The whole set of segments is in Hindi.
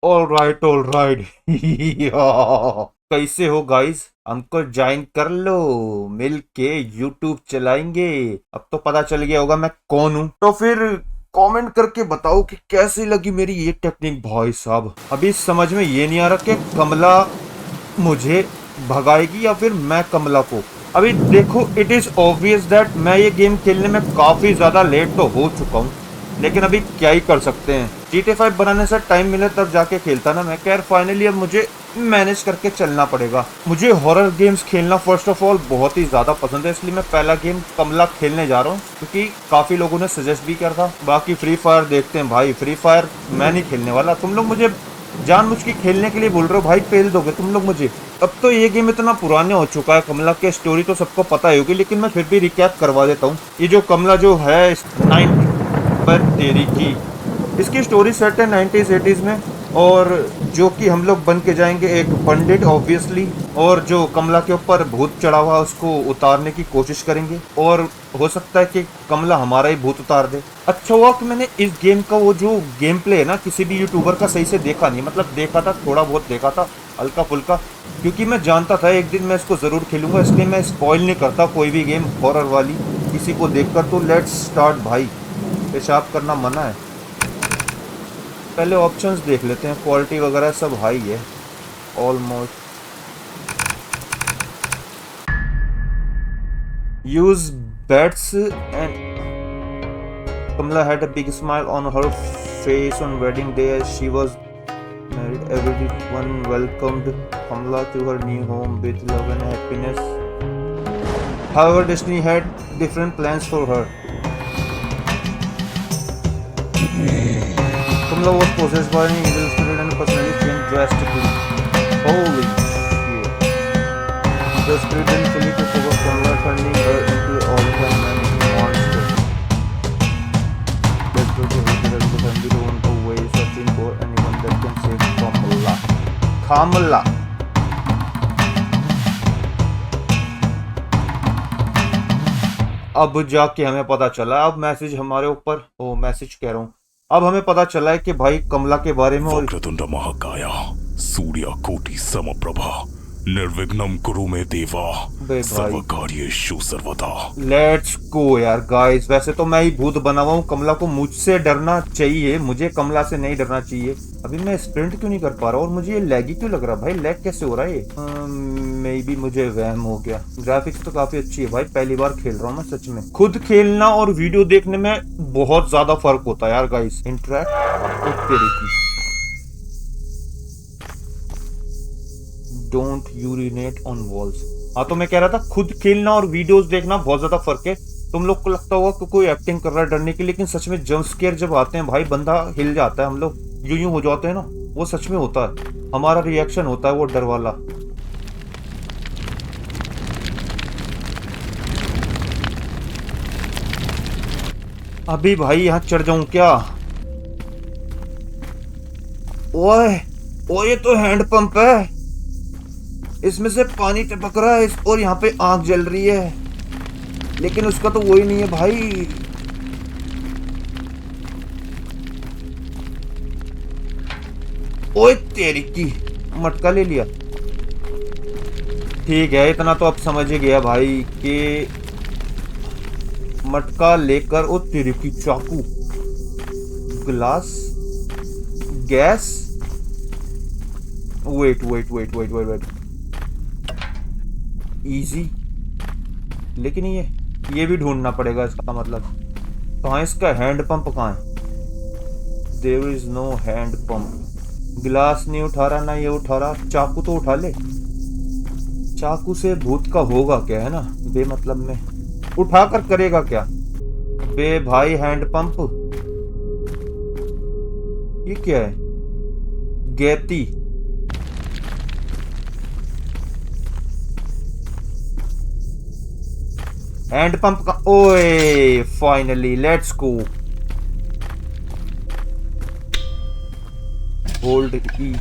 All right. कैसे हो गाइस? हमको ज्वाइन कर लो, मिल के यूट्यूब चलाएंगे। अब तो पता चल गया होगा मैं कौन हूँ, तो फिर कमेंट करके बताओ कि कैसी लगी मेरी ये टेक्निक। भाई साहब, अभी समझ में ये नहीं आ रहा कि कमला मुझे भगाएगी या फिर मैं कमला को। अभी देखो, इट इज ऑब्वियस दैट मैं ये गेम खेलने में काफी ज्यादा लेट तो हो चुका हूँ, लेकिन अभी क्या ही कर सकते हैं। GTA 5 बनाने से टाइम मिले तब जाके खेलता ना मैं। खैर फाइनली अब मुझे मैनेज करके चलना पड़ेगा। मुझे हॉरर गेम्स खेलना फर्स्ट ऑफ ऑल बहुत ही ज्यादा पसंद है, इसलिए मैं पहला गेम कमला खेलने जा रहा हूँ, क्योंकि काफी लोगों ने सजेस्ट भी किया था। बाकी फ्री फायर देखते हैं भाई। फ्री फायर मैं नहीं खेलने वाला, तुम लोग मुझे जानबूझ के खेलने के लिए बोल रहे हो भाई, पेल दोगे तुम लोग मुझे। अब तो ये गेम इतना पुराने हो चुका है, कमला की स्टोरी तो सबको पता ही होगी, लेकिन मैं फिर भी रिकैप करवा देता हूँ। ये जो कमला जो है 9 पर तेरी की, इसकी स्टोरी सेट है 90s 80s में, और जो कि हम लोग बन के जाएंगे एक पंडित ऑब्वियसली, और जो कमला के ऊपर भूत चढ़ा हुआ है उसको उतारने की कोशिश करेंगे, और हो सकता है कि कमला हमारा ही भूत उतार दे। अच्छा हुआ कि मैंने इस गेम का वो जो गेम प्ले है ना, किसी भी यूट्यूबर का सही से देखा नहीं, मतलब देखा था थोड़ा बहुत, देखा था हल्का फुल्का, क्योंकि मैं जानता था एक दिन मैं इसको जरूर खेलूंगा, इसलिए मैं स्पॉइल नहीं करता कोई भी गेम हॉरर वाली किसी को देखकर। तो लेट्स स्टार्ट भाई, पेशाब करना मना है। पहले ऑप्शंस देख लेते हैं, क्वालिटी वगैरह सब हाई है almost. Use beds and Kamala had a big smile on her face on wedding day as she was married. Everyone welcomed Kamala to her new home with love and happiness. However, Destiny had different plans for her. Kamala was possessed by an evil spirit and personally changed drastically. Holy shit. The spirit then fully took over Kamala, turning her into an all-time monster. That's what the hatred of the family don't away, searching for anyone that can save Kamala. Kamala. अब जाके हमें पता चला, अब मैसेज हमारे ऊपर, ओ मैसेज कह रहा हूँ, अब हमें पता चला है कि भाई कमला के बारे में। और वक्रतुंड महाकाय सूर्यकोटि समप्रभा निर्विघ्नं कुरु मे देवा बे भाई, सर्वकार्येषु सर्वदा। लेट्स गो यार गाइस। वैसे तो मैं ही भूत बना हुआ हूँ, कमला को मुझसे डरना चाहिए, मुझे कमला से नहीं डरना चाहिए। अभी मैं स्प्रिंट क्यों नहीं कर पा रहा, और मुझे ये लैगी क्यों लग रहा भाई? लैग कैसे हो रहा है? मे बी मुझे वहम हो गया। ग्राफिक्स तो काफी अच्छी है भाई, पहली बार खेल रहा हूँ मैं सच में। खुद खेलना और वीडियो देखने में बहुत ज्यादा फर्क होता है यार guys. Interact, don't urinate on walls. हाँ तो मैं कह रहा था, खुद खेलना और वीडियोस देखना बहुत ज्यादा फर्क है। तुम लोग को लगता होगा कि कोई एक्टिंग कर रहा है डरने की, लेकिन सच में जंप स्केयर जब आते हैं भाई, बंदा हिल जाता है, हम लोग यूं यूं हो जाते हैं ना, वो सच में होता है। हमारा रिएक्शन होता है वो डर वाला। अभी भाई यहाँ चढ़ जाऊं क्या? ओए, ओ ये तो हैंड पंप है, इसमें से पानी टपक रहा है, और यहाँ पे आग जल रही है, लेकिन उसका तो वो ही नहीं है भाई। ओए तेरी की, मटका ले लिया। ठीक है, इतना तो अब समझ ही गया भाई कि मटका लेकर, ओ तेरी की चाकू, glass, gas, wait wait wait wait wait wait, easy. लेकिन ये भी ढूंढना पड़ेगा इसका मतलब। कहाँ इसका हैंड पंप कहाँ है? There is no hand pump. गिलास नहीं उठा रहा ना ये उठा रहा, चाकू तो उठा ले। चाकू से भूत का होगा क्या, है ना, बेमतलब में उठा कर करेगा क्या बे भाई? हैंड पंप, ये क्या है? गैती, हैंड पंप का। ओए फाइनली, लेट्स गो। होल्ड ई,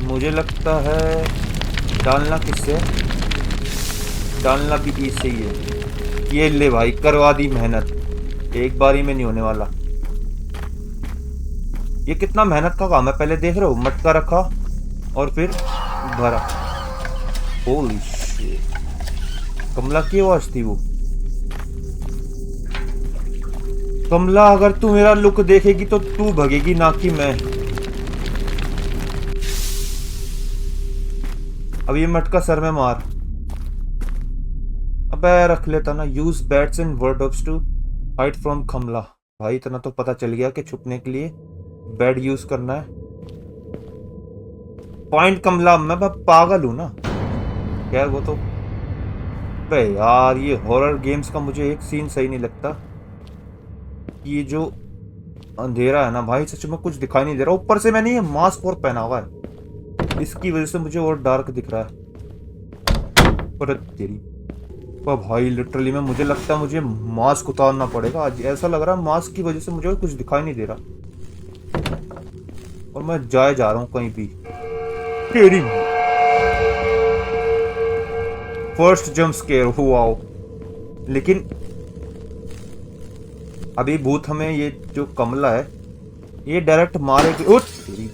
मुझे लगता है डालना किससे? डालना भी इजी ही है। ये ले भाई, करवा दी मेहनत, एक बारी में नहीं होने वाला। ये कितना मेहनत का काम है, पहले देख रहे हो, मटका रखा और फिर भरा। होली शिट, कमला की आवाज थी वो। कमला, अगर तू मेरा लुक देखेगी तो तू भगेगी, ना कि मैं। अब ये मटका सर में मार। अबे रख लेता ना। Use bats and verbs to hide from Kamala. भाई इतना तो पता चल गया कि छुपने के लिए बेड यूज करना है। पॉइंट कमला, मैं पागल हूं ना। खैर वो तो, बे यार ये हॉरर गेम्स का मुझे एक सीन सही नहीं लगता। ये जो अंधेरा है ना भाई, सच में कुछ दिखाई नहीं दे रहा। ऊपर से मैंने ये मास्क और पहना हुआ है, इसकी वजह से मुझे और डार्क दिख रहा है। पर तेरी भाई लिटरली में मुझे लगता है मुझे मास्क उतारना पड़ेगा आज। ऐसा लग रहा है मास्क की वजह से मुझे कुछ दिखाई नहीं दे रहा, और मैं जा रहा हूँ कहीं भी। तेरी फर्स्ट जंप स्केयर हुआ। लेकिन अभी भूत हमें, ये जो कमला है ये डायरेक्ट मारेगी। ओ तेरी,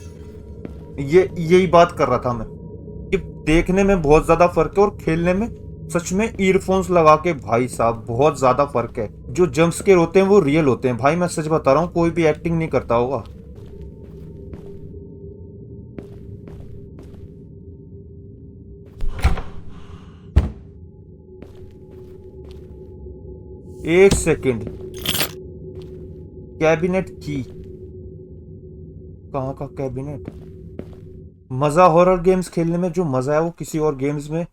ये यही बात कर रहा था मैं कि देखने में बहुत ज्यादा फर्क है और खेलने में सच में ईयरफोन्स लगा के भाई साहब बहुत ज्यादा फर्क है। जो जंप स्केयर होते हैं वो रियल होते हैं भाई, मैं सच बता रहा हूँ, कोई भी एक्टिंग नहीं करता होगा। एक सेकंड, कैबिनेट की, कहाँ का कैबिनेट? मजा हॉरर गेम्स खेलने में जो मजा है वो किसी और गेम्स में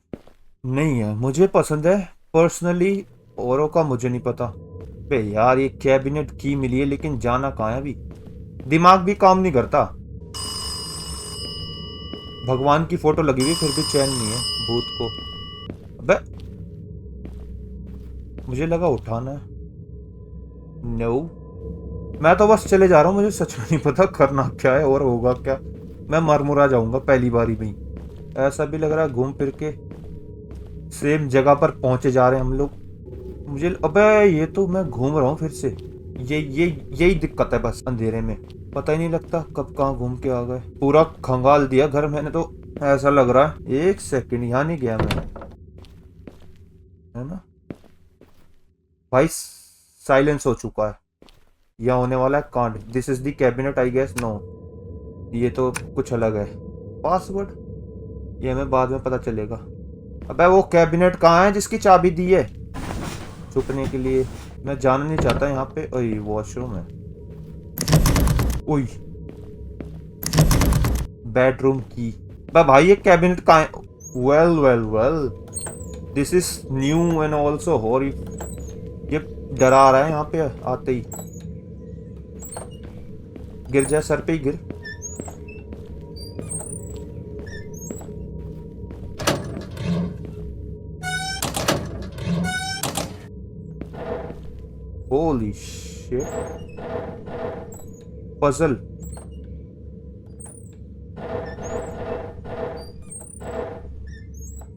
नहीं है। मुझे पसंद है पर्सनली, औरों का मुझे नहीं पता। बे यार ये कैबिनेट की मिली है, लेकिन जाना कहाँ है अभी? दिमाग भी काम नहीं करता। भगवान की फोटो लगी हुई फिर भी चैन नहीं है भूत को। अबे मुझे लगा उठाना है। नो, मैं तो बस चले जा रहा हूँ, मुझे सच में नहीं पता करना क्या है और होगा क्या। मैं मरमुरा जाऊंगा पहली बारी में ही। ऐसा भी लग रहा है घूम फिर के सेम जगह पर पहुंचे जा रहे हैं हम लोग। मुझे अबे ये तो मैं घूम रहा हूँ फिर से। यही दिक्कत है बस, अंधेरे में पता ही नहीं लगता कब कहाँ घूम के आ गए। पूरा खंगाल दिया घर मैंने तो, ऐसा लग रहा है। एक सेकंड, यहाँ नहीं गया मैं, है ना भाई? साइलेंस हो चुका है, यहाँ होने वाला है कांड। This is the cabinet I guess. No, ये तो कुछ अलग है। पासवर्ड ये हमें बाद में पता चलेगा। अबे वो कैबिनेट कहाँ है जिसकी चाबी दी है छुपने के लिए? मैं जाना नहीं चाहता यहाँ पे। ओए वॉशरूम है। ओए बेडरूम की। भाई ये कैबिनेट कहाँ है? Well well well, this is new and also horrifying. ये डरा रहा है यहाँ पे आते ही। गिर जा, सर पे ही गिर। Holy shit, puzzle.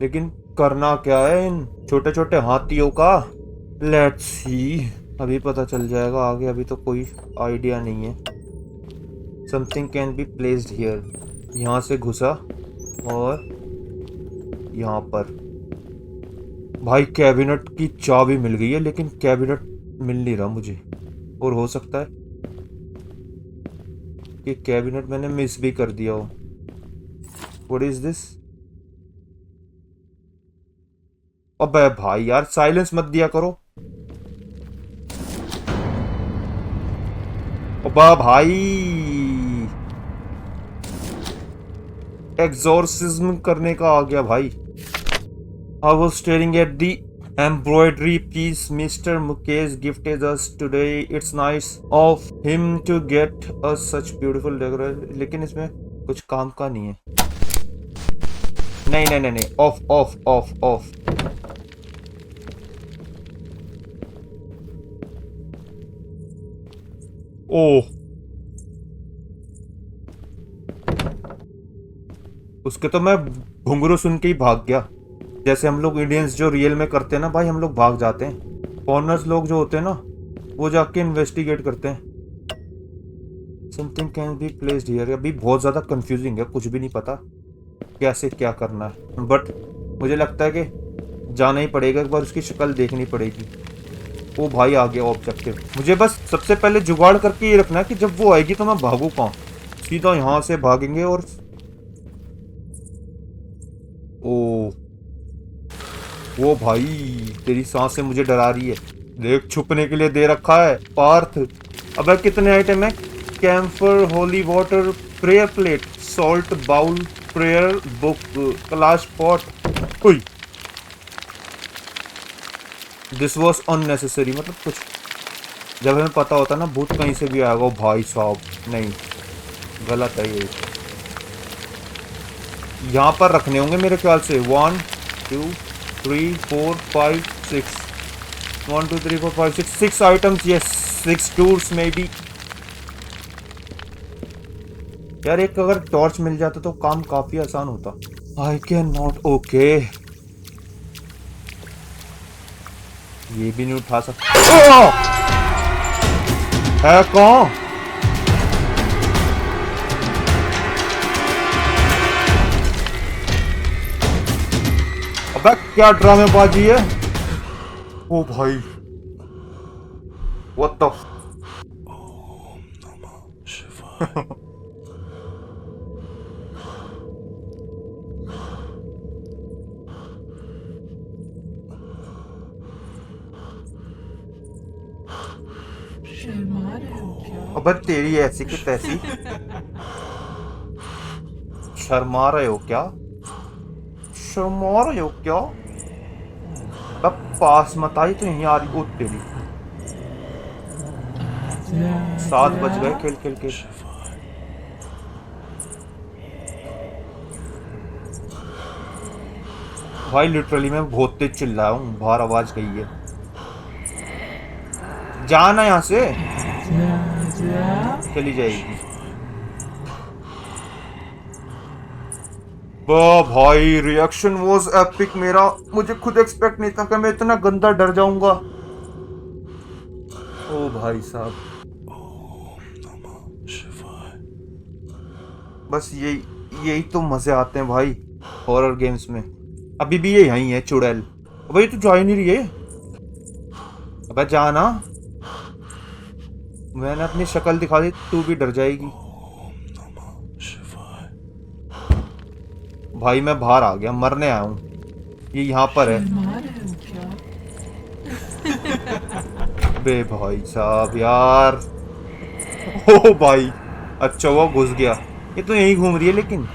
लेकिन करना क्या है इन छोटे छोटे हाथियों का? लेट्स सी, अभी पता चल जाएगा आगे। अभी तो कोई आइडिया नहीं है। Something can be placed here. यहाँ से घुसा और यहाँ पर भाई कैबिनेट की चाबी मिल गई है, लेकिन कैबिनेट मिल नहीं रहा मुझे। और हो सकता है कि कैबिनेट मैंने मिस भी कर दिया हो। What is this? अबे भाई यार साइलेंस मत दिया करो। अबे भाई एग्जॉर्सिज्म करने का आ गया भाई। I was staring at the embroidery piece Mr. Mukesh gifted us today. It's nice of him to get us such beautiful decoration. लेकिन इसमें कुछ काम का नहीं है। नहीं नहीं नहीं नहीं, ऑफ ऑफ ऑफ ऑफ। ओह, उसके तो मैं घुंघरू सुन के ही भाग गया। जैसे हम लोग इंडियंस जो रियल में करते हैं ना भाई, हम लोग भाग जाते हैं। फॉरेनर्स लोग जो होते हैं ना, वो जाके इन्वेस्टिगेट करते हैं। Something can be placed here. अभी बहुत ज़्यादा कंफ्यूजिंग है, कुछ भी नहीं पता कैसे क्या करना है, बट मुझे लगता है कि जाना ही पड़ेगा, एक बार उसकी शक्ल देखनी पड़ेगी। वो भाई आ गया ऑब्जेक्टिव। मुझे बस सबसे पहले जुगाड़ करके ये रखना है कि जब वो आएगी तो मैं भागू कहाँ। सीधा यहाँ से भागेंगे और ओ, वो भाई तेरी सांसें मुझे डरा रही है। देख, छुपने के लिए दे रखा है पार्थ। अबे कितने आइटम है? Camphor, holy water, prayer plate, salt bowl, prayer book, kalash pot. हुई, दिस वॉज अननेसेसरी। मतलब कुछ जब हमें पता होता ना भूत कहीं से भी आएगा। ओ भाई साहब, नहीं, गलत है ये। यहाँ पर रखने होंगे मेरे ख्याल से। 1 2 3 4 5 6 1 2 3 4 5 6 6 आइटम्स। यस, 6 टूर्स में भी। यार एक अगर टॉर्च मिल जाता तो काम काफी आसान होता। I can not. ओके, ये भी नहीं उठा सकता। है कौन? अबे क्या ड्रामेबाजी है। ओ भाई, व्हाट द शर्मा रहे हो क्या? अबे तेरी ऐसी की तैसी। शर्मा रहे हो क्या? शर्मा रहे हो क्या? अब पास मत आई तो यहीं आ रही। ओ तेरी, 7 बज गए खेल खेल के। भाई लिटरली मैं बहुत तेज चिल्लाया हूँ, बाहर आवाज गई है। जाना यहाँ से, चली जाएगी। वाह भाई, रिएक्शन वाज एपिक मेरा। मुझे खुद एक्सपेक्ट नहीं था कि मैं इतना गंदा डर जाऊंगा। ओ भाई साहब, बस यही तो मजे आते हैं भाई हॉरर गेम्स में। अभी भी ये यहीं है चुड़ैल। अबे ये तो जा ही नहीं रही है। अबे जाना, मैंने अपनी शक्ल दिखा दी, तू भी डर जाएगी। भाई मैं बाहर आ गया, मरने आया हूँ। ये यहाँ पर है। शर्मा रहे हो क्या? बे भाई साहब यार। ओ भाई, अच्छा वो घुस गया। ये तो यहीं घूम रही है, लेकिन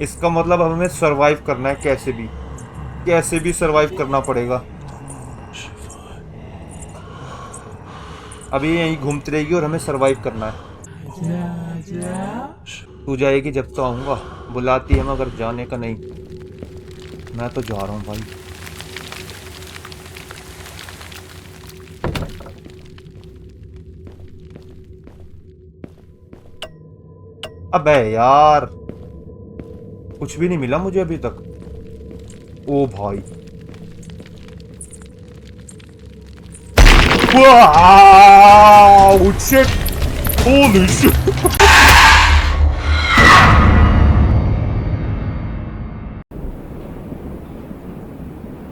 इसका मतलब हमें सरवाइव करना है। कैसे भी सरवाइव करना पड़ेगा। अभी यहीं घूमती रहेगी और हमें सरवाइव करना है। तू जाएगी जब तो आऊंगा। बुलाती है मगर जाने का नहीं। मैं तो जा रहा हूँ भाई। अबे यार, कुछ भी नहीं मिला मुझे अभी तक। ओ भाई, वाह shit, holy shit.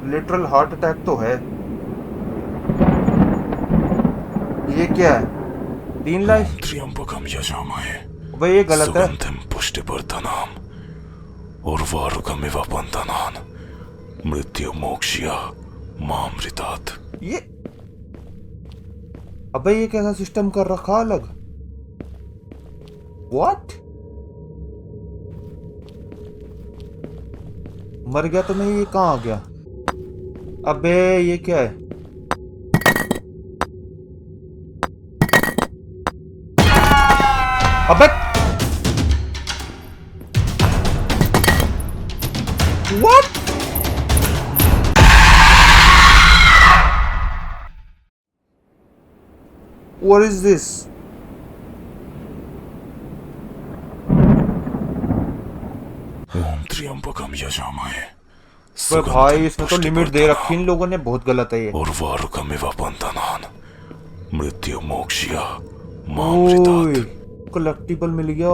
Literal heart attack तो है। ये क्या है? 3 लाइफ। त्र्यंबकम यजामहे भाई ये गलत है। सुगंधिम पुष्टिवर्धनम उर्वारुकमिव बंधनान मृत्यु मोक्ष्य मामृतात्। ये अबे ये कैसा सिस्टम कर रखा अलग? व्हाट? मर गया तो नहीं, ये कहाँ आ गया? अबे ये क्या है? अबे व्हाट? What is this? ओम त्र्यंबकम यजामहे पर भाई सुगंधिम इसमें तो लिमिट दे रखी पुष्टिवर्धनम इन लोगों ने, बहुत गलत है ये। उर्वारुकमिव बंधनान मृत्यु मोक्ष्य ओए, मामृतात्। कलेक्टिबल मिल गया।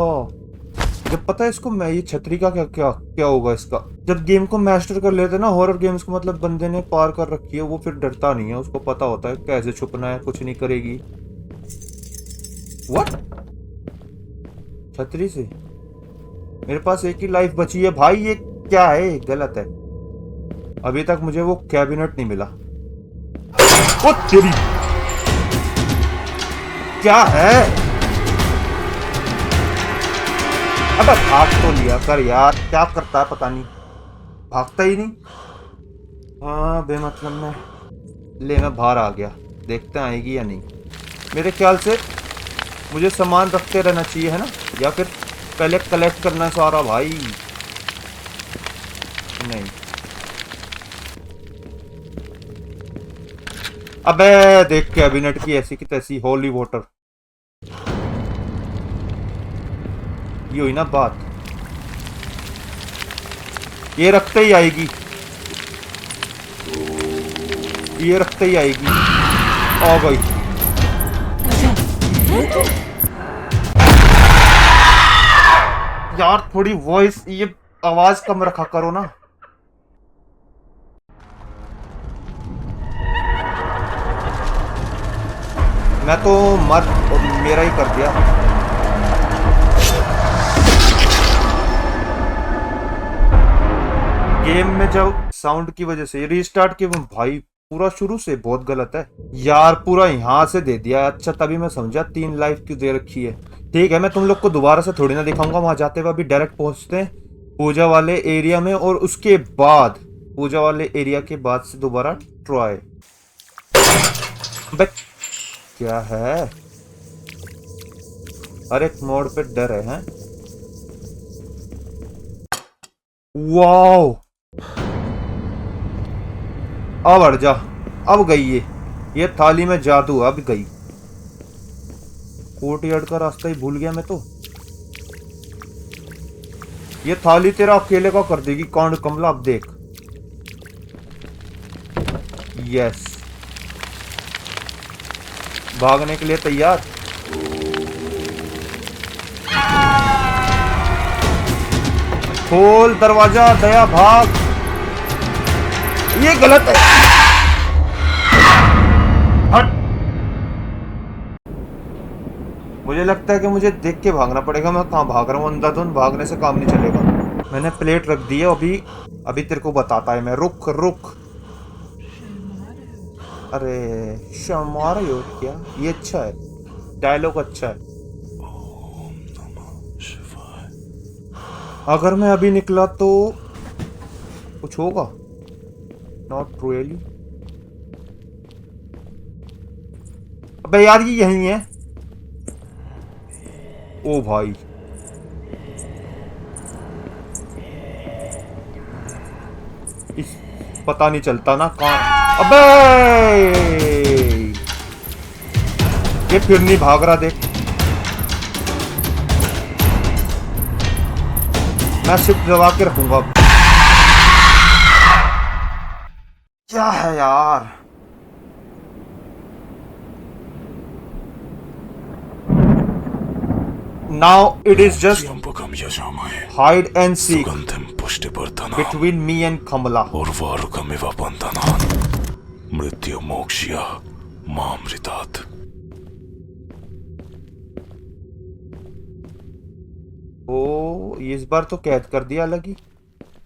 जब पता है इसको, मैं ये छतरी का क्या क्या क्या होगा इसका, जब गेम को मास्टर कर लेते ना हॉरर गेम्स को, मतलब बंदे ने पार कर रखी है, वो फिर डरता नहीं है, उसको पता होता है कैसे छुपना है, कुछ नहीं करेगी। व्हाट? छतरी से मेरे पास एक ही लाइफ बची है भाई, ये क्या है, ये गलत है। अभी तक मुझे वो कैबिनेट नहीं मिला। ओ तेरी, क्या है? अबे भाग तो लिया कर यार, क्या करता है पता नहीं, भागता ही नहीं। हाँ बेमतलब में। ले मैं बाहर आ गया, देखते हैं आएगी या नहीं। मेरे ख्याल से मुझे सामान रखते रहना चाहिए, है ना, या फिर पहले कलेक्ट करना है सारा भाई। नहीं, अबे देख कैबिनेट की ऐसी की तैसी होली वाटर, ये हुई ना बात, ये रखते ही आएगी, ये रखते ही आएगी। आ गई। यार थोड़ी वॉइस, ये आवाज कम रखा करो ना। मैं तो मर, मेरा ही कर दिया। गेम में जब साउंड की वजह से रीस्टार्ट किया भाई, पूरा शुरू से बहुत गलत है यार, पूरा यहाँ से दे दिया। अच्छा तभी मैं समझा 3 लाइफ क्यों दे रखी है। ठीक है, मैं तुम लोग को दोबारा से थोड़ी ना दिखाऊंगा, वहां जाते हुए अभी डायरेक्ट पहुंचते हैं पूजा वाले एरिया में, और उसके बाद पूजा वाले एरिया के बाद से दोबारा ट्राई। बट क्या है, हर एक मोड पे डर है, हैं? वाओ, अब हट जा, अब गई ये थाली में जादू, अब गई। कोर्टयार्ड का रास्ता ही भूल गया मैं तो। ये थाली तेरा अकेले का कर देगी कांड कमला, अब देख। यस, भागने के लिए तैयार। खोल दरवाजा दया, भाग। ये गलत है, हट। मुझे लगता है कि मुझे देख के भागना पड़ेगा, मैं कहाँ भाग रहा हूँ, अंधाधुंध भागने से काम नहीं चलेगा। मैंने प्लेट रख दी है, अभी अभी तेरे को बताता है मैं, रुक रुक। अरे शर्मा रही हो क्या, ये अच्छा है, डायलॉग अच्छा है। अगर मैं अभी निकला तो कुछ होगा, नॉट रियली। अबे यार ये यही है। ओ भाई, इस पता नहीं चलता ना कहाँ। अबे ये फिर नहीं भाग रहा, देख। मैं शिफ्ट दबा के रखूंगा। क्या है यार, now it is just त्र्यंबकम यजामहे hide and seek सुगंधिम पुष्टिवर्धनम between me and Kamala. उर्वारुकमिव बंधनान मृत्यु मोक्ष्य मामृतात्। ओ इस बार तो कैद कर दिया अलग ही,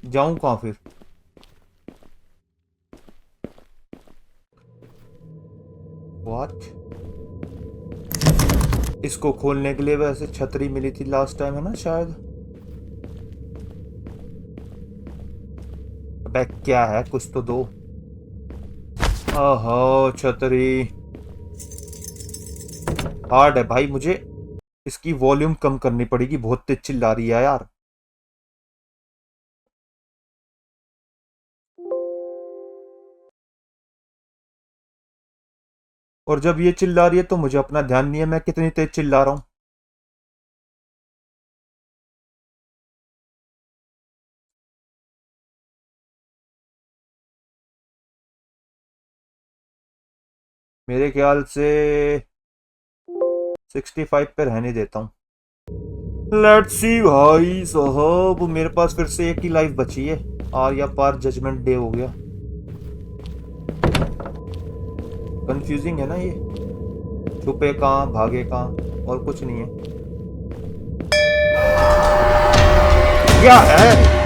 जाऊं कहां फिर। व्हाट, इसको खोलने के लिए वैसे छतरी मिली थी लास्ट टाइम, है ना शायद। अबे क्या है, कुछ तो दो। ओहो छतरी हार्ड है भाई, मुझे इसकी वॉल्यूम कम करनी पड़ेगी, बहुत तेज चिल्ला रही है यार। और जब ये चिल्ला रही है तो मुझे अपना ध्यान नहीं है मैं कितनी तेज चिल्ला रहा हूं। मेरे ख्याल से 65 पे रहने देता हूँ। लेट्स सी भाई साहब, मेरे पास फिर से एक ही लाइफ बची है। आर या पार जजमेंट डे हो गया। कंफ्यूजिंग है ना ये, छुपे कहाँ भागे कहाँ, और कुछ नहीं है। क्या है?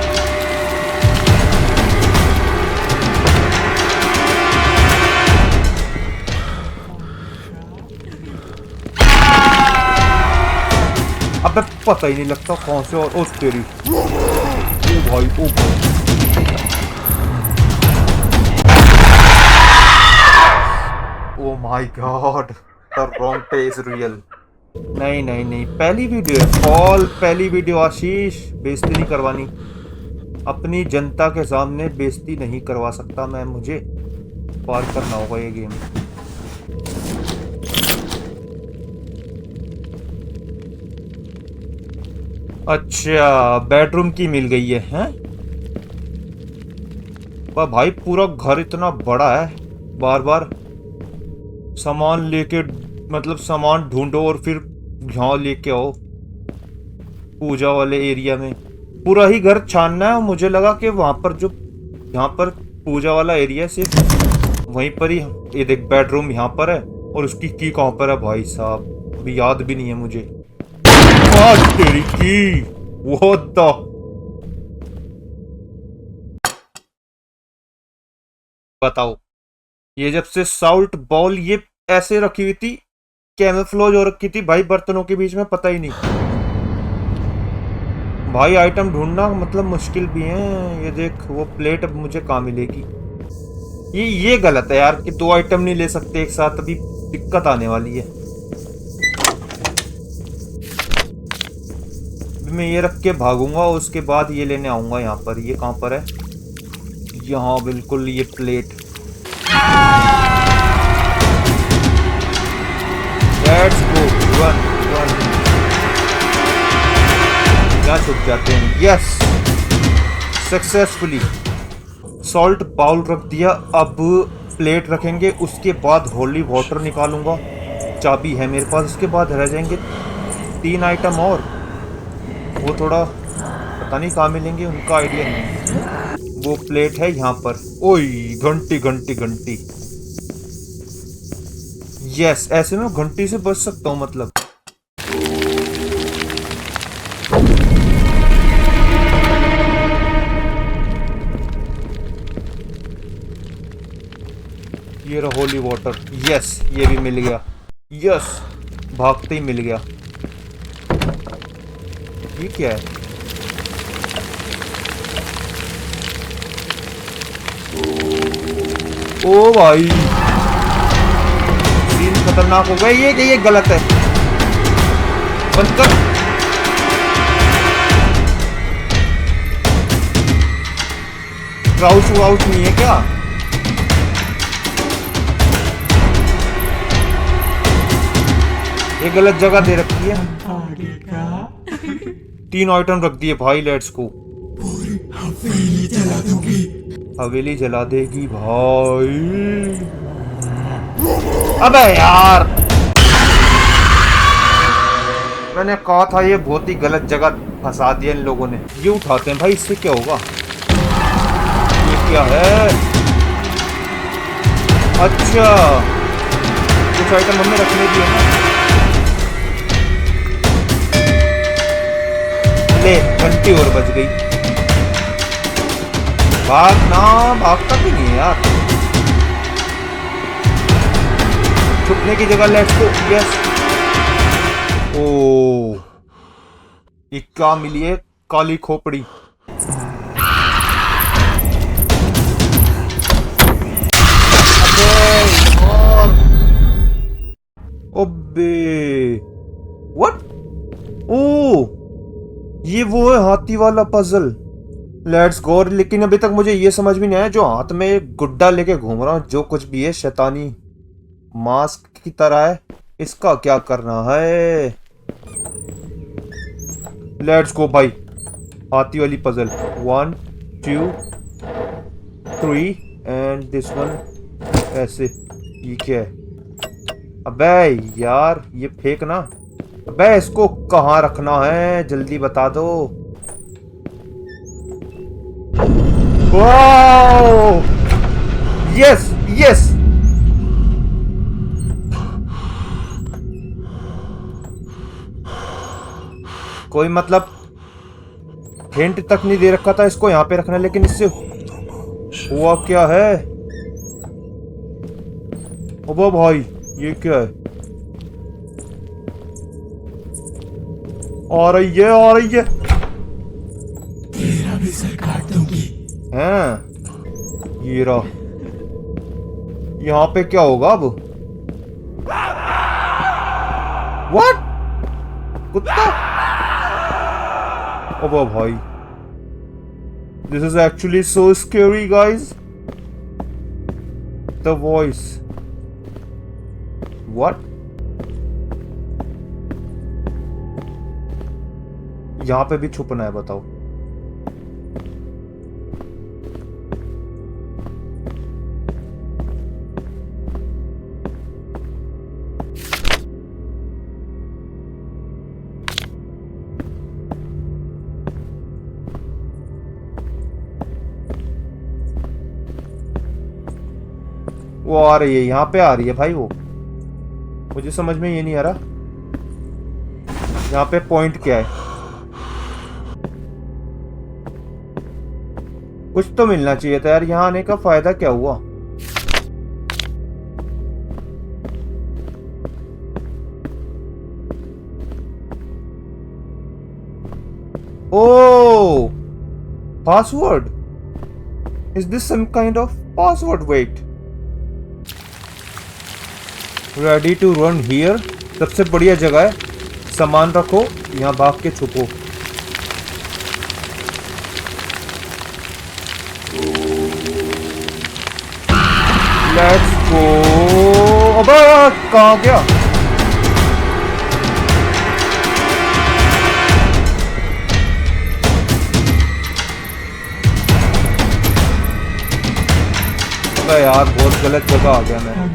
अबे पता ही नहीं लगता कौन से, और उस तेरी, ओ भाई ओ भाई। Oh my God, the wrong पे इज रियल। नहीं नहीं नहीं, पहली वीडियो है, ऑल पहली वीडियो आशीष, बेइज्जती नहीं करवानी। अपनी जनता के सामने बेइज्जती नहीं करवा सकता मैं, मुझे पार करना होगा ये गेम। अच्छा, बेडरूम की मिल गई है, हैं? वाह भाई, पूरा घर इतना बड़ा है, बार बार सामान लेके, मतलब सामान ढूंढो और फिर यहाँ लेके आओ पूजा वाले एरिया में। पूरा ही घर छानना है, और मुझे लगा कि वहां पर जो, यहाँ पर पूजा वाला एरिया सिर्फ वहीं पर ही। ये देख, बेडरूम यहाँ पर है, और उसकी की कहाँ पर है भाई साहब, अभी याद भी नहीं है मुझे। आज तेरी की, वो तो बताओ, ये जब से साल्ट बॉल ये ऐसे रखी हुई थी, कैमोफ्लेज हो रखी थी भाई बर्तनों के बीच में, पता ही नहीं भाई। आइटम ढूंढना मतलब मुश्किल भी है। ये देख, वो प्लेट अब मुझे कहाँ मिलेगी? ये गलत है यार कि 2 आइटम नहीं ले सकते एक साथ, अभी दिक्कत आने वाली है। मैं ये रख के भागूंगा, उसके बाद ये लेने आऊंगा यहाँ पर। ये कहाँ पर है? यहाँ बिल्कुल, ये plate. Let's go, run run. क्या छुप जाते हैं? यस, सक्सेसफुली सॉल्ट बाउल रख दिया। अब प्लेट रखेंगे, उसके बाद होली वाटर निकालूंगा। चाबी है मेरे पास, उसके बाद रह जाएंगे 3 आइटम और। वो थोड़ा पता नहीं कहाँ मिलेंगे, उनका आइडिया नहीं। वो प्लेट है यहाँ पर। ओई, घंटी घंटी घंटी। यस, ऐसे में घंटी से बच सकता हूँ मतलब। ये रहा होली वाटर। यस, ये भी मिल गया। यस, भागते ही मिल गया। ये क्या है? ओ भाई, सीन खतरनाक हो गया। ये गलत है, बंद कर। क्राउच वाउच नहीं है क्या? ये गलत जगह दे रखी है। 3 आइटम रख दिए भाई, लेट्स गो। पूरी हवेली जला दूंगी। हवेली जला देगी भाई। अबे यार, मैंने कहा था ये बहुत ही गलत जगह फंसा दिया इन लोगों ने। ये उठाते हैं भाई, इससे क्या होगा? ये क्या है? अच्छा, कुछ आइटम हमने रखने दिए ना। ले, घंटी और बच गई। भागना, भागता भी नहीं है यार। छुपने की जगह लेट्स गो। यस। ओ, ये क्या मिली है? काली खोपड़ी। अबे व्हाट? ओ, ये वो है हाथी वाला पजल। Let's go. लेकिन अभी तक मुझे ये समझ में नहीं आया, जो हाथ में एक गुड्डा लेके घूम रहा हूँ, जो कुछ भी है शैतानी मास्क की तरह है, इसका क्या करना है? लेट्स गो भाई, हाथी वाली पजल। 1 2 3 and this one. ऐसे, ये क्या है? अबे यार ये फेंक ना। अबे इसको कहाँ रखना है, जल्दी बता दो। Wow, yes yes. कोई मतलब हिंट तक नहीं दे रखा था इसको यहाँ पे रखना, लेकिन इससे हुआ क्या है? ओ भाई ये क्या है? आ रही है आ रही है। तेरा भी सर काट दूंगी। हैं ये रहा। यहाँ पे क्या होगा अब? व्हाट? कुत्ता? ओ भाई, this is actually so scary guys. The voice. What? यहाँ पे भी छुपना है, बताओ। वो आ रही है, यहाँ पे आ रही है भाई। वो मुझे समझ में ये नहीं आ रहा यहाँ पे पॉइंट क्या है। कुछ तो मिलना चाहिए था यार, यहाँ आने का फायदा क्या हुआ? Oh password. Is this some kind of password? Wait, ready to run here. सबसे बढ़िया जगह है, सामान रखो यहाँ, भाग के छुपो। Let's go. अबे कहाँ गया? अबे यार बहुत गलत जगह आ गया मैं।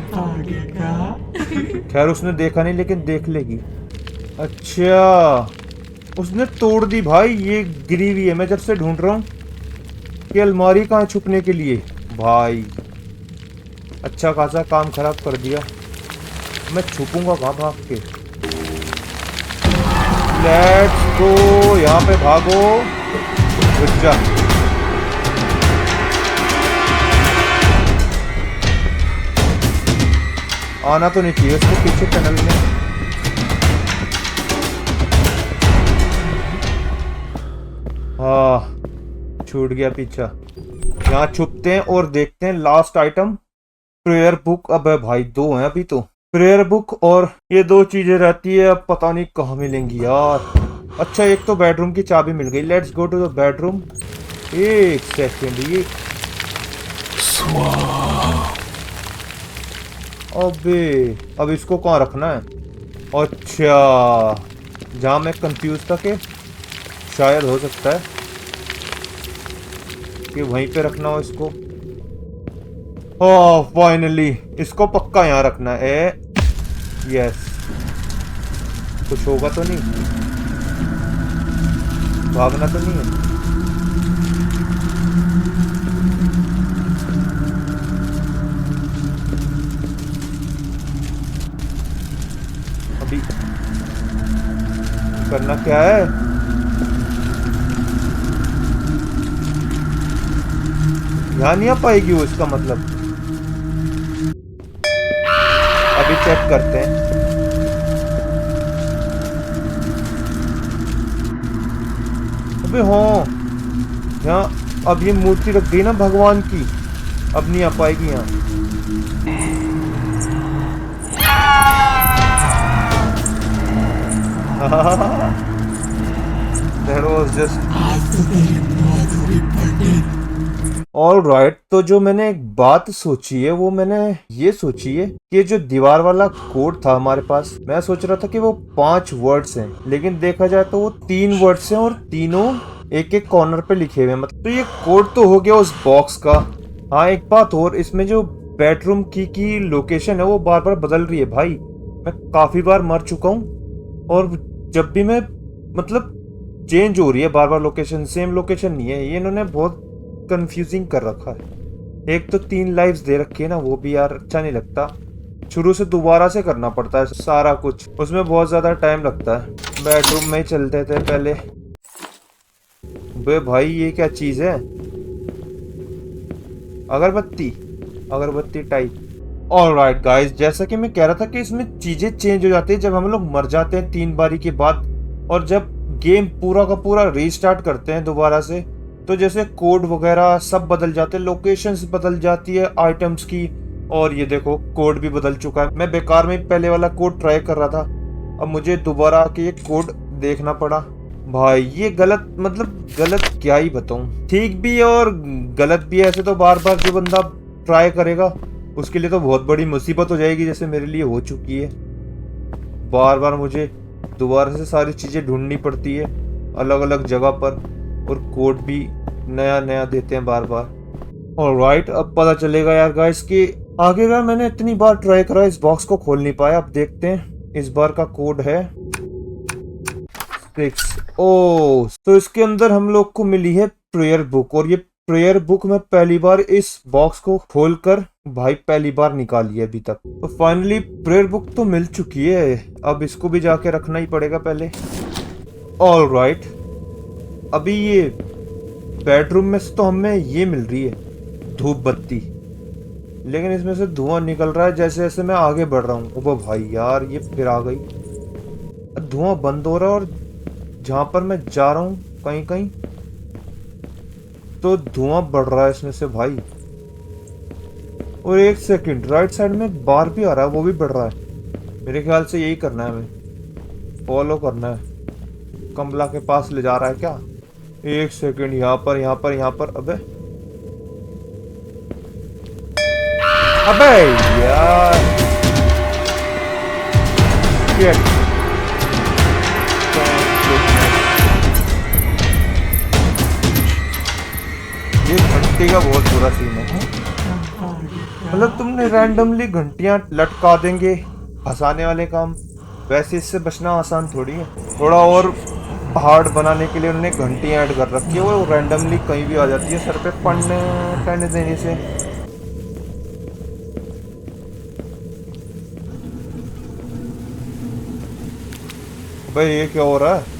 खैर उसने देखा नहीं, लेकिन देख लेगी। अच्छा उसने तोड़ दी भाई, ये गिरी हुई है। मैं जब से ढूंढ रहा हूँ कि अलमारी कहाँ है छुपने के लिए। भाई अच्छा खासा काम खराब कर दिया। मैं छुपूंगा कहाँ भाग के? लेट्स गो, यहाँ पे भागो। रुक जा। आना तो नहीं चाहिए उसको पीछे टनल में। हाँ छूट गया पीछा। यहाँ छुपते हैं और देखते हैं लास्ट आइटम, प्रेयर बुक। अब भाई दो हैं अभी तो, प्रेयर बुक और ये दो चीजें रहती है, अब पता नहीं कहाँ मिलेंगी यार। अच्छा एक तो बेडरूम की चाबी मिल गई। Let's go to the bedroom. एक सेकेंड, ये अबे अब इसको कहाँ रखना है? अच्छा जहाँ मैं कंफ्यूज था कि शायद हो सकता है कि वहीं पे रखना हो इसको। ओह फाइनली, इसको पक्का यहाँ रखना है। यस, कुछ होगा तो नहीं? भागना तो नहीं है? अभी करना क्या है? यहाँ नहीं आ पाएगी वो, इसका मतलब। अभी चेक करते हैं। अबे हाँ, यहाँ अब ये मूर्ति रख गई ना भगवान की, अब नहीं आ पाएगी यहाँ। That was just all right. तो जो मैंने एक बात सोची है, वो मैंने ये सोची है कि जो दीवार वाला कोड था हमारे पास, मैं सोच रहा था कि वो 5 वर्ड्स हैं, लेकिन देखा जाए तो वो 3 वर्ड्स हैं और तीनों एक एक कॉर्नर पे लिखे हुए हैं। मतलब तो ये कोड तो हो गया उस बॉक्स का। हाँ एक बात और, इसमें जो बेडरूम की लोकेशन है वो बार बार बदल रही है भाई। मैं काफी बार मर चुका हूँ और जब भी मैं मतलब चेंज हो रही है बार बार लोकेशन, सेम लोकेशन नहीं है। ये इन्होंने बहुत कंफ्यूजिंग कर रखा है। एक तो 3 लाइव्स दे रखी है ना, वो भी यार अच्छा नहीं लगता। शुरू से दोबारा से करना पड़ता है सारा कुछ, उसमें बहुत ज्यादा टाइम लगता है। बेडरूम में ही चलते थे पहले। बे भाई ये क्या चीज है? अगरबत्ती, अगरबत्ती टाइप। ऑलराइट गाइस, जैसा कि मैं कह रहा था कि इसमें चीजें चेंज हो जाती है जब हम लोग मर जाते हैं 3 बारी के बाद, और जब गेम पूरा का पूरा रीस्टार्ट करते हैं दोबारा से, तो जैसे कोड वगैरह सब बदल जाते हैं, लोकेशंस बदल जाती है आइटम्स की। और ये देखो कोड भी बदल चुका है। मैं बेकार में पहले वाला कोड ट्राई कर रहा था, अब मुझे दोबारा आके ये कोड देखना पड़ा। भाई ये गलत, मतलब गलत क्या ही बताऊं, ठीक भी है और गलत भी है। ऐसे तो बार बार जो बंदा ट्राई करेगा उसके लिए तो बहुत बड़ी मुसीबत हो जाएगी, जैसे मेरे लिए हो चुकी है। बार बार मुझे दोबारा से सारी चीजें ढूंढनी पड़ती है अलग अलग जगह पर, और कोड भी नया नया देते हैं बार बार। ऑलराइट, अब पता चलेगा यार गाइस कि आगे का मैंने इतनी बार ट्राई करा, इस बॉक्स को खोल नहीं पाया। अब देखते हैं। इस बार का कोड है 6। ओ, तो इसके अंदर हम लोग को मिली है प्रेयर बुक, और ये प्रेयर बुक मैं पहली बार इस बॉक्स को खोलकर भाई पहली बार निकाली है अभी तक। तो फाइनली प्रेयर बुक तो मिल चुकी है, अब इसको भी जाके रखना ही पड़ेगा पहले। ऑलराइट, अभी ये बेडरूम में से तो हमें ये मिल रही है धूप बत्ती, लेकिन इसमें से धुआं निकल रहा है जैसे जैसे मैं आगे बढ़ रहा हूँ। ओ भाई यार, ये फिर आ गई। धुआं बंद हो रहा है और जहां पर मैं जा रहा हूँ कहीं कहीं तो धुआं बढ़ रहा है इसमें से भाई। और एक सेकंड, राइट साइड में एक बार भी आ रहा है, वो भी बढ़ रहा है। मेरे ख्याल से यही करना है, हमें फॉलो करना है। कमला के पास ले जा रहा है क्या? एक सेकंड, यहाँ पर यहाँ पर यहाँ पर। अबे अबे यार, ये घंटी का बहुत बुरा सीन है। मतलब तुमने रैंडमली घंटियां लटका देंगे, फंसाने वाले काम। वैसे इससे बचना आसान थोड़ी है। थोड़ा और हार्ड बनाने के लिए उन्होंने घंटियां ऐड कर रखी है, वो रैंडमली कहीं भी आ जाती है सर पे पड़ने देने से। भाई ये क्या हो रहा है?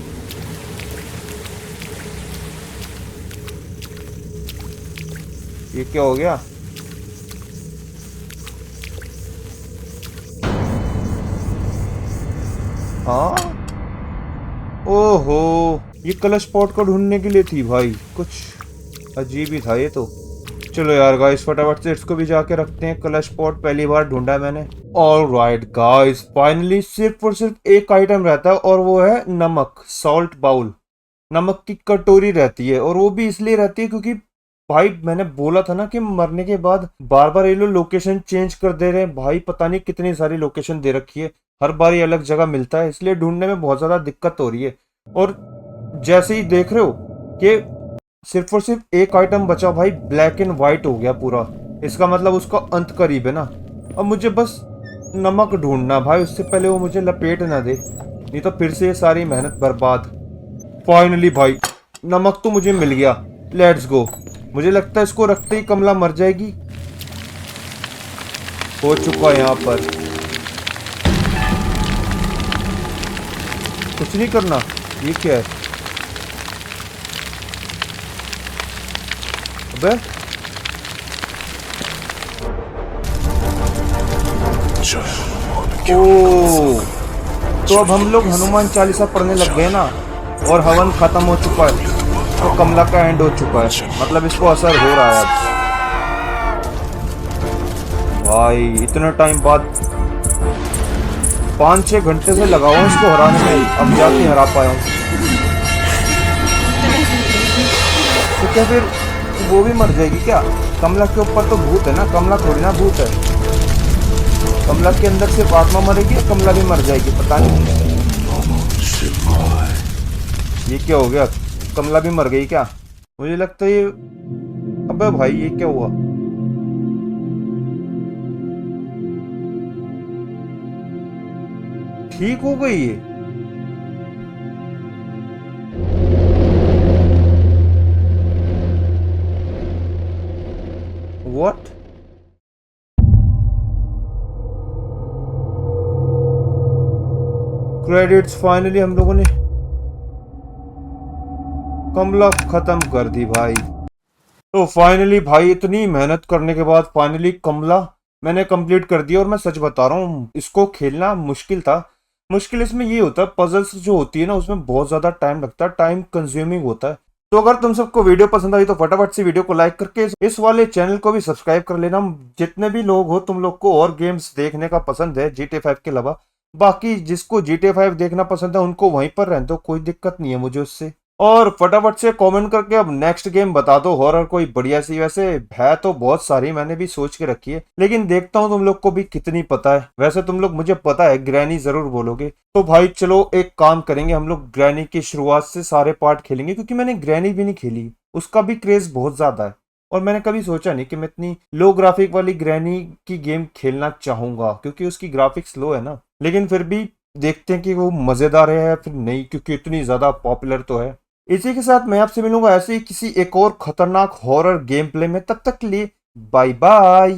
ये क्या हो गया? हाँ, ओहो, ये कलश पॉट को ढूंढने के लिए थी भाई। कुछ अजीब ही था ये तो। चलो यार गाइस, फटाफट से इसको भी जाके रखते हैं। कलश पॉट पहली बार ढूंढा है मैंने। ऑलराइट गाइस, फाइनली सिर्फ और सिर्फ एक आइटम रहता है, और वो है नमक, सॉल्ट बाउल। नमक की कटोरी रहती है, और वो भी इसलिए रहती है क्योंकि भाई मैंने बोला था ना कि मरने के बाद बार बार ये लोग लोकेशन चेंज कर दे रहे हैं। भाई पता नहीं कितनी सारी लोकेशन दे रखी है, हर बार ये अलग जगह मिलता है, इसलिए ढूंढने में बहुत ज्यादा दिक्कत हो रही है। और जैसे ही देख रहे हो कि सिर्फ और सिर्फ एक आइटम बचा भाई, ब्लैक एंड व्हाइट हो गया पूरा। इसका मतलब उसका अंत करीब है ना। अब मुझे बस नमक ढूंढना भाई, उससे पहले वो मुझे लपेट ना दे, नहीं तो फिर से ये सारी मेहनत बर्बाद। फाइनली भाई नमक तो मुझे मिल गया, लेट्स गो। मुझे लगता है इसको रखते ही कमला मर जाएगी। हो चुका यहाँ पर, कुछ नहीं करना। ये क्या है? अबे ओ, तो अब हम लोग हनुमान चालीसा पढ़ने लग गए ना, और हवन खत्म हो चुका है, तो कमला का एंड हो चुका है। मतलब इसको असर हो रहा है अब। भाई इतना टाइम बाद 5-6 घंटे से लगा हुआ इसको हराने में, अब जाके हरा पाया हूँ। तो क्या फिर वो भी मर जाएगी क्या? कमला के ऊपर तो भूत है ना, कमला थोड़ी ना भूत है। कमला के अंदर सिर्फ आत्मा मरेगी या कमला भी मर जाएगी, पता नहीं। ये क्या हो गया? कमला भी मर गई क्या? मुझे लगता है ये, अबे भाई ये क्या हुआ? ठीक हो गई है। व्हाट? क्रेडिट्स फाइनली हम लोगों ने कमला खत्म कर दी भाई। तो फाइनली भाई इतनी मेहनत करने के बाद फाइनली कमला मैंने कंप्लीट कर दिया। और मैं सच बता रहा हूँ इसको खेलना मुश्किल था। मुश्किल इसमें ये होता है पजल्स जो होती है ना उसमें बहुत ज्यादा टाइम लगता है, टाइम कंज्यूमिंग होता है। तो अगर तुम सबको वीडियो पसंद आई तो फटाफट से वीडियो को लाइक करके इस वाले चैनल को भी सब्सक्राइब कर लेना। जितने भी लोग हो तुम लोग को और गेम्स देखने का पसंद है GTA 5 के अलावा, बाकी जिसको GTA 5 देखना पसंद है उनको वहीं पर रहने दो, कोई दिक्कत नहीं है मुझे उससे। और फटाफट से कमेंट करके अब नेक्स्ट गेम बता दो हॉरर कोई बढ़िया सी। वैसे है तो बहुत सारी मैंने भी सोच के रखी है, लेकिन देखता हूँ तुम लोग को भी कितनी पता है। वैसे तुम लोग मुझे पता है ग्रैनी जरूर बोलोगे, तो भाई चलो एक काम करेंगे, हम लोग ग्रैनी की शुरुआत से सारे पार्ट खेलेंगे क्योंकि मैंने ग्रैनी भी नहीं खेली, उसका भी क्रेज बहुत ज्यादा है। और मैंने कभी सोचा नहीं कि मैं इतनी लो ग्राफिक वाली ग्रैनी की गेम खेलना चाहूंगा क्योंकि उसकी ग्राफिक्स लो है ना। लेकिन फिर भी देखते हैं कि वो मजेदार है या फिर नहीं, क्योंकि इतनी ज्यादा पॉपुलर तो है। इसी के साथ मैं आपसे मिलूंगा ऐसे ही किसी एक और खतरनाक हॉरर गेम प्ले में। तब तक के लिए बाय बाय।